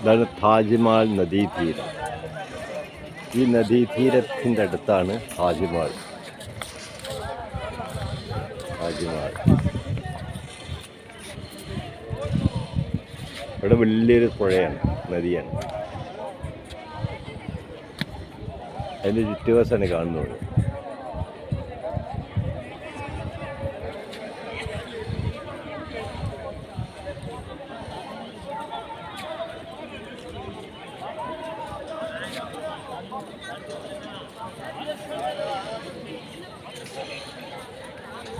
ഇതാണ് താജ്മഹൽ നദീതീരം. ഈ നദീതീരത്തിൻ്റെ അടുത്താണ് താജ്മഹൽ. ഇവിടെ വലിയൊരു പുഴയാണ്, നദിയാണ്. അതിൻ്റെ ചുറ്റുവശമാണ് കാണുന്നത്.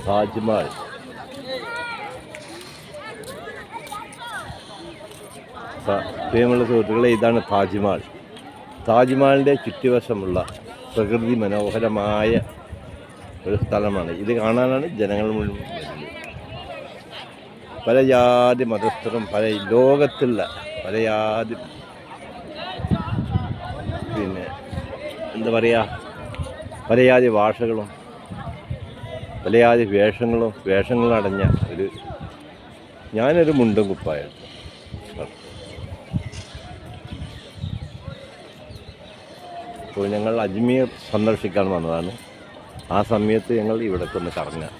താജ്മഹൽ പ്രിയമുള്ള സുഹൃത്തുക്കളെ, ഇതാണ് താജ്മഹൽ. താജ്മഹലിൻ്റെ ചുറ്റുവശമുള്ള പ്രകൃതി മനോഹരമായ ഒരു സ്ഥലമാണ്. ഇത് കാണാനാണ് ജനങ്ങൾ മുഴുവൻ വരുന്നത്. പല ജാതി മതസ്ഥരും ലോകത്തുള്ള പല ജാതി പല ജാതി ഭാഷകളും പല ജാതി വേഷങ്ങളടഞ്ഞ ഞാനൊരു മുണ്ടും കുപ്പായം. അപ്പോൾ ഞങ്ങൾ അജ്മീർ സന്ദർശിക്കാൻ വന്നതാണ്. ആ സമയത്ത് ഞങ്ങൾ ഇവിടേക്ക് ഒന്ന് കറങ്ങാം.